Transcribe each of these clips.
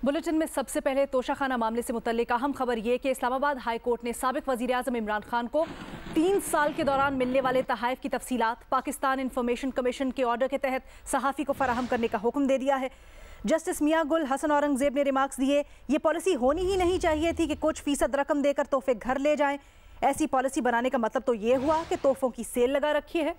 Bulletin में सबसे पहले तोशाखाना मामले से मुतल्लिक अहम खबर ये कि इस्लामाबाद हाई कोर्ट ने साबिक वज़ीर आज़म इमरान खान को 3 साल के दौरान मिलने वाले तहाइफ की तफसीलात पाकिस्तान इंफॉर्मेशन कमीशन के ऑर्डर के तहत सहाफ़ी को फराहम करने का हुक्म दे दिया है। जस्टिस मियां गुल हसन औरंगजेब ने रिमार्क्स दिए, ये पॉलिसी होनी ही नहीं चाहिए थी कि कुछ फीसद रकम देकर तोहफे घर ले जाएं। ऐसी पॉलिसी बनाने का मतलब तो ये हुआ कि तोहफों की सेल लगा रखी है।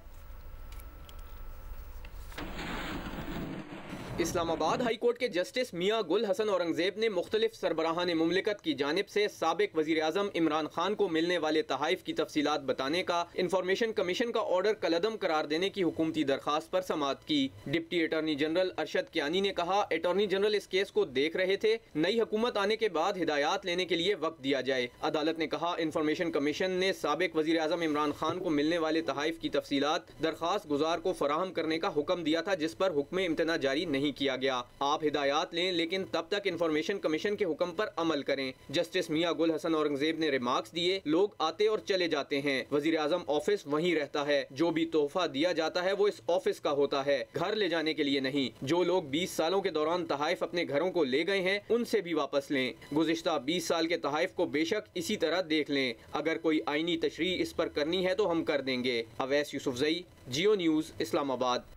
इस्लामाबाद हाई कोर्ट के जस्टिस मियां गुल हसन औरंगजेब ने मुख्तलिफ सरबराहान मुमलिकत की जानिब से साबिक वज़ीर आज़म इमरान खान को मिलने वाले तहाइफ की तफसीलात बताने का इंफॉर्मेशन कमीशन का ऑर्डर कलअदम करार देने की हुकूमती दरख्वास्त पर समाअत की। Deputy attorney general Arshad Kiyani ने कहा, अटॉर्नी जनरल इस केस को देख रहे थे, नई हुकूमत आने के बाद हिदायत लेने के लिए वक्त दिया जाए। अदालत ने कहा, इंफॉर्मेशन कमीशन ने साबिक वज़ीर आज़म इमरान खान को मिलने वाले तहाइफ की तफसीलात दरख्वास्त गुजार को फराहम करने का हुक्म दिया था, जिस पर हुक्म इम्तना जारी नहीं किया गया। आप हिदायत लें, लेकिन तब तक इंफॉर्मेशन कमीशन के हुक्म पर अमल करें। जस्टिस मियां गुल हसन औरंगजेब ने रिमार्क्स दिए, लोग आते और चले जाते हैं, वजीर आजम ऑफिस वहीं रहता है, जो भी तोहफा दिया जाता है वो इस ऑफिस का होता है, घर ले जाने के लिए नहीं। जो लोग 20 सालों के दौरान तहाइफ अपने घरों को ले गए हैं, उनसे भी वापस लें। गुज़िश्ता 20 साल के तहाइफ को बेशक इसी तरह देख लें, अगर कोई आईनी तशरीह इस पर करनी है तो हम कर देंगे। अवैस यूसुफजई, जियो न्यूज़, इस्लामाबाद।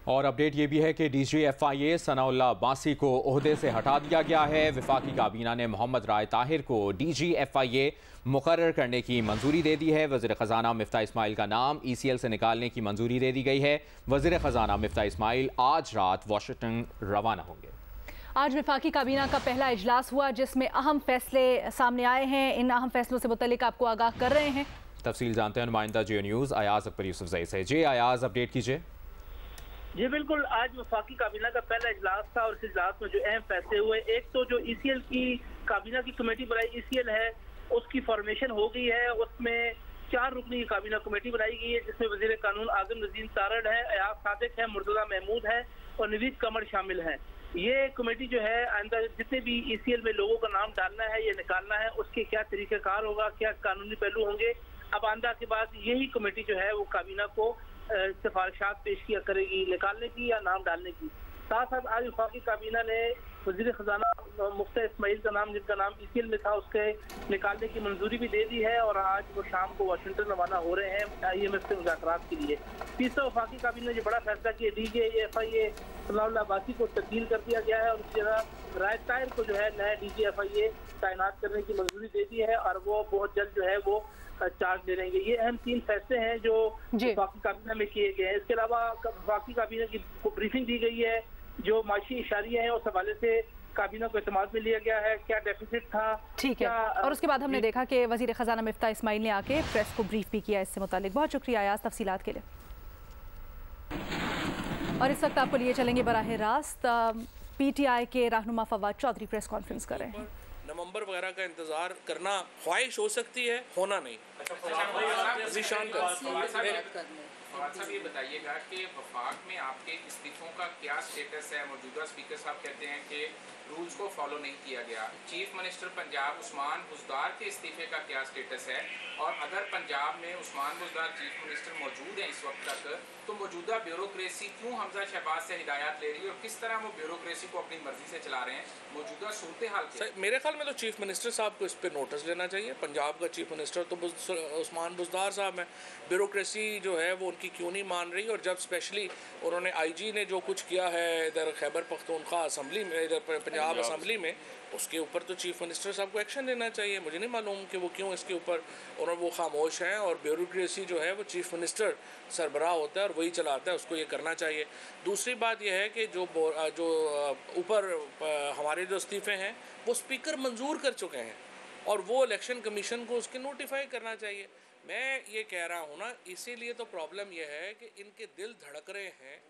और अपडेट ये भी है कि DGFIA सनाउल्लाह अब्बासी को ओहदे से हटा दिया गया है। वफाकी काबीना ने मोहम्मद राय ताहिर को DGFIA मुकर्रर करने की मंजूरी दे दी है। वज़ीर ख़जाना मिफ्ता इस्माइल का नाम ECL से निकालने की मंजूरी दे दी गई है। वज़ीर ख़जाना मिफ्ता इस्माइल आज रात वाशिंगटन रवाना होंगे। आज वफाकी काबीना का पहला इजलास हुआ, जिसमें अहम फैसले सामने आए हैं। इन अहम फैसलों से मुतल्लिक आपको आगाह कर रहे हैं। तफसील जानते हैं नुमाइंदा जियो न्यूज़ अयाज अकबर यूसुफजई से। जी अयाज, अपडेट कीजिए। जी बिल्कुल, आज वफाकी काबीना का पहला इजलास था और इस इजलास में जो अहम फैसले हुए, एक तो जो ECL की काबीना की कमेटी बनाई ECL है, उसकी फॉर्मेशन हो गई है। उसमें 4 रुकनी काबीना कमेटी बनाई गई है, जिसमें वजीर कानून आजम नजीम तारड़ है, अयाज सादिक है, मुर्तजा महमूद है और नवीद कमर शामिल है। ये कमेटी जो है आइंदा जितने भी ECL में लोगों का नाम डालना है या निकालना है, उसके क्या तरीक़ाकार होगा, क्या कानूनी पहलू होंगे, अब आइंदा के बाद यही कमेटी जो है वो काबीना को सिफारिशात पेश किया करेगी निकालने की या नाम डालने की। साथ साथ आज वफाकी काबीना ने वज़ीर ख़जाना मुफ्ता इस्माइल का नाम, जिनका नाम ECL में था, उसके निकालने की मंजूरी भी दे दी है और आज वो शाम को वाशिंगटन रवाना हो रहे हैं IMF से मुज़ाकरात के लिए। तीसरा वफाकी काबीना ने जो बड़ा फैसला किया, DGFIA सनाउल्लाह अब्बासी को तब्दील कर दिया गया है और उस जगह राय ताहिर को जो है नया DGFIA तैनात करने की मंजूरी दे दी है और वो बहुत जल्द जो है वो चार्ज ले रहेंगे। ये अहम 3 फैसले हैं जो वफाकी काबीना में किए गए हैं। इसके अलावा वफाकी काबीना की ब्रीफिंग दी गई है, जो माशी इशारियाँ हैं उस हवाले से काबीना को एतमाद में लिया गया है, क्या डेफिसिट था, ठीक है। और उसके बाद हमने देखा कि वजीर खजाना मिफ्ता इस्माइल ने आके प्रेस को ब्रीफ भी किया इससे मुतालिक। बहुत शुक्रिया अयाज तफसीलात के लिए। और इस वक्त आपको लिए चलेंगे बराह रास्त, PTI के रहनुमा फवाद चौधरी प्रेस कॉन्फ्रेंस कर रहे हैं। नवंबर वगैरह का इंतजार करना ख्वाहिश हो सकती है, होना नहीं। साहब ये बताइएगा कि वफाक में आपके इस्तीफों का क्या स्टेटस है? मौजूदा स्पीकर साहब कहते हैं कि रूल्स को फॉलो नहीं किया गया। चीफ मिनिस्टर पंजाब उस्मान बुज़दार के इस्तीफे का क्या स्टेटस है? और अगर पंजाब में उस्मान बुज़दार चीफ मिनिस्टर मौजूद हैं इस वक्त तक, तो मौजूदा ब्यूरोक्रेसी क्यों हमजा शहबाज से हिदायत ले रही है और किस तरह वो ब्यूरोक्रेसी को अपनी मर्जी से चला रहे हैं? मौजूदा सूरत हाल क्या? मेरे ख्याल में तो चीफ मिनिस्टर साहब को इस पर नोटिस लेना चाहिए। पंजाब का चीफ मिनिस्टर तो उस्मान बुज़दार साहब हैं, ब्यूरोक्रेसी जो है वो उनकी क्यों नहीं मान रही? और जब स्पेशली उन्होंने IG ने जो कुछ किया है इधर खैबर पख्तूनख्वा असम्बली में, इधर पंजाब असम्बली में, उसके ऊपर तो चीफ मिनिस्टर साहब को एक्शन लेना चाहिए। मुझे नहीं मालूम कि वो क्यों इसके ऊपर और वो खामोश हैं। और ब्यूरोक्रेसी जो है वो चीफ मिनिस्टर सरबराह होता है और वही चलाता है, उसको ये करना चाहिए। दूसरी बात यह है कि जो ऊपर हमारे जो इस्तीफे हैं वो स्पीकर मंजूर कर चुके हैं और वो इलेक्शन कमीशन को उसके नोटिफाई करना चाहिए। मैं ये कह रहा हूँ ना, इसीलिए तो प्रॉब्लम यह है कि इनके दिल धड़क रहे हैं।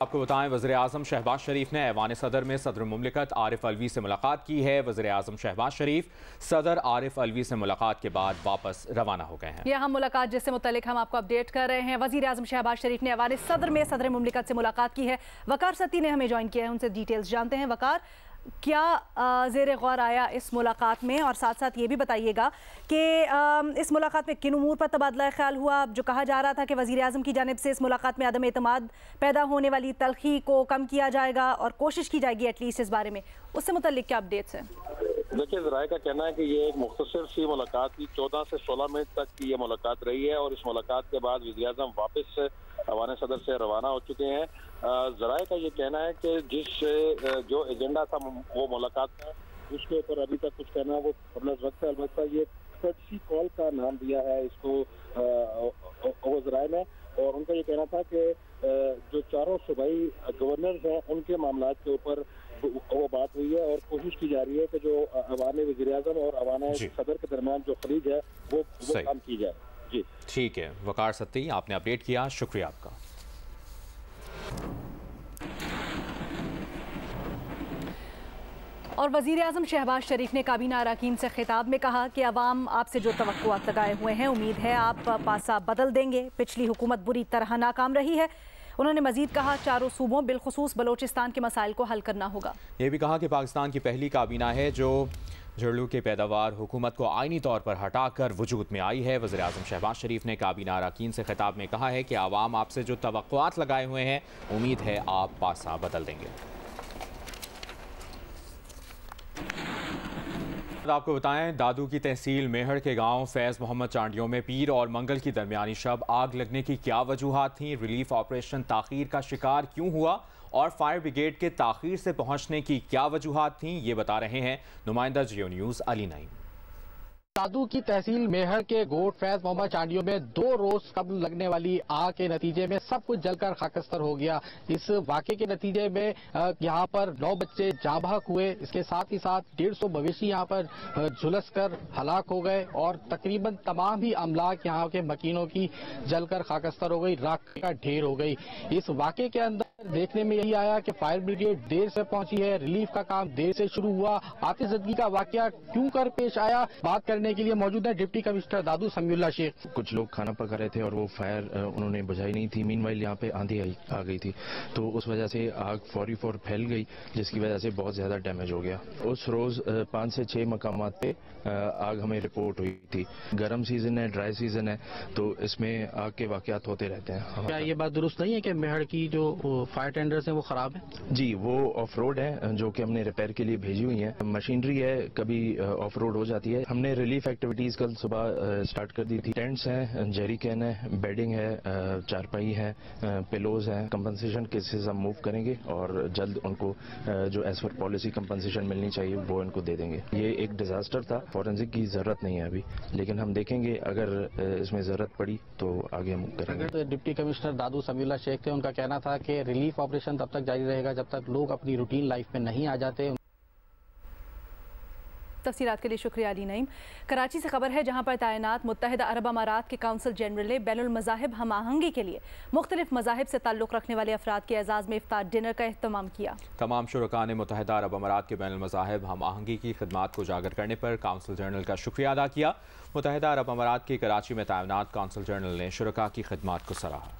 आपको बताएं, वज़ीर आज़म शहबाज शरीफ ने ऐवान सदर में सदर मुमलिकत आरिफ अलवी से मुलाकात की है। वज़ीर आज़म शहबाज शरीफ सदर आरिफ अलवी से मुलाकात के बाद वापस रवाना हो गए हैं। यह हम मुलाकात जिससे मुतल्लिक हम आपको अपडेट कर रहे हैं। वज़ीर आज़म शहबाज शरीफ ने ऐवान सदर में सदर मुमलिकत से मुलाकात की है। वकार सती ने हमें ज्वाइन किया है, उनसे डिटेल्स जानते हैं। वकार, क्या ज़ेर गौर आया इस मुलाकात में, और साथ साथ ये भी बताइएगा कि इस मुलाकात में किन उमूर पर तबादला ख्याल हुआ? जो कहा जा रहा था कि वज़ीर आज़म की जानिब से इस मुलाकात में अदम एतमाद पैदा होने वाली तलखी को कम किया जाएगा और कोशिश की जाएगी एटलीस्ट इस बारे में, उससे मुतल्लिक क्या अपडेट्स हैं? देखिए, ज़राए का कहना है कि ये एक मुख्तसर सी मुलाकात थी, 14 से 16 मिनट तक की ये मुलाकात रही है और इस मुलाकात के बाद वज़ीर आज़म वापस अवान सदर से रवाना हो चुके हैं। ज़राए का ये कहना है कि जो एजेंडा था वो मुलाकात था, उसके ऊपर अभी तक कुछ कहना वो कबल वक्त है। अलबत्ता ये कर्टसी कॉल का नाम दिया है इसको ज़राए ने, और उनका ये कहना था कि जो चारों सूबाई गवर्नर्स हैं उनके मामला के ऊपर वो बात हुई है और कोशिश की जा रही है कि जो अवान वज़ीर आज़म और अवान सदर के दरमियान जो खलीज है वो काम की जाए। जी ठीक है, वकार सत्ती आपने अपडेट किया, शुक्रिया आपका। और वज़ीर आज़म शहबाज शरीफ ने काबीना अरकान से खिताब में कहा कि अवाम आपसे जो तवक्कुआत लगाए हुए हैं, उम्मीद है आप पासा बदल देंगे। पिछली हुकूमत बुरी तरह नाकाम रही है। उन्होंने मजीद कहा चारों सूबों बिलखुसूस बलोचिस्तान के मसाइल को हल करना होगा। ये भी कहा कि पाकिस्तान की पहली काबीना है जो झरलू की पैदावार हुकूमत को आइनी तौर पर हटाकर वजूद में आई है। वज़ीर आज़म शहबाज शरीफ ने काबीना अरकान से खिताब में कहा है कि आवाम आपसे जो तवक्कुआत लगाए हुए हैं, उम्मीद है आप पासा बदल देंगे। आपको बताएं, दादू की तहसील मेहड़ के गांव फैज़ मोहम्मद चांडियों में पीर और मंगल की दरमियानी शब आग लगने की क्या वजूहात थीं, रिलीफ ऑपरेशन ताख़ीर का शिकार क्यों हुआ और फायर ब्रिगेड के ताख़ीर से पहुंचने की क्या वजूहात थीं, ये बता रहे हैं नुमाइंदा जियो न्यूज़ अली नईम। दादू की तहसील मेहर के गोट फैज मोहम्मद चांडियों में 2 रोज कब्ल लगने वाली आग के नतीजे में सब कुछ जलकर खाकस्तर हो गया। इस वाक़े के नतीजे में यहाँ पर 9 बच्चे जाँ बहक हुए। इसके साथ ही साथ 150 मवेशी यहाँ पर झुलस कर हलाक हो गए और तकरीबन तमाम ही अमलाक यहाँ के मकीनों की जलकर खाकस्तर हो गई, राख का ढेर हो गई। इस वाक़े के अंदर देखने में यही आया कि फायर ब्रिगेड देर से पहुंची है, रिलीफ का काम देर से शुरू हुआ। आतिशज़दगी का वाक़या क्यों कर पेश आया, बात करने के लिए मौजूद है डिप्टी कमिश्नर दादू समीउल्लाह शेख। कुछ लोग खाना पका रहे थे और वो फायर उन्होंने बुझाई नहीं थी। मीनवाइल यहाँ पे आंधी आ गई थी, तो उस वजह से आग फौरी फैल गई, जिसकी वजह से बहुत ज्यादा डैमेज हो गया। उस रोज 5 से 6 मकामात पे आग हमें रिपोर्ट हुई थी। गर्म सीजन है, ड्राई सीजन है, तो इसमें आग के वाकयात होते रहते हैं। क्या ये बात दुरुस्त नहीं है कि मेहड़ की जो फायर टेंडर्स हैं वो खराब है? जी, वो ऑफ रोड है जो कि हमने रिपेयर के लिए भेजी हुई है। मशीनरी है, कभी ऑफ रोड हो जाती है। हमने रिलीफ एक्टिविटीज कल सुबह स्टार्ट कर दी थी। टेंट्स हैं, जेरी कैन है, बेडिंग है, चारपाई है, पिलोज हैं। कंपनसेशन केसेस हम मूव करेंगे और जल्द उनको जो एज पर पॉलिसी कंपनसेशन मिलनी चाहिए वो इनको दे देंगे। ये एक डिजास्टर था, फॉरेंसिक की जरूरत नहीं है अभी, लेकिन हम देखेंगे अगर इसमें जरूरत पड़ी तो आगे हम करेंगे। तो डिप्टी कमिश्नर दादू समीउल्लाह शेख थे, उनका कहना था कि रिलीफ ऑपरेशन तब तक जारी रहेगा जब तक लोग अपनी रूटीन लाइफ में नहीं आ जाते। तफसीलात के लिए शुक्रिया अली नईम। कराची से खबर है जहां पर तैनात मुत्तहिदा अरब अमारात के काउंसिल जनरल ने बैनुल मज़ाहिब हम आहंगी के लिए मुख्तलिफ मज़ाहिब से ताल्लुक़ रखने वाले अफराद के एजाज़ में इफ्तार डिनर का एहतमाम किया। तमाम शुरका ने मुत्तहिदा अरब अमारात के बैनुल मज़ाहिब हम आहंगी की खिदमात को उजागर करने पर काउंसिल जनरल का शुक्रिया अदा किया। मुत्तहिदा अरब अमारात के कराची में तैनात काउंसिल जनरल ने शुरका की खिदमात को सराहा।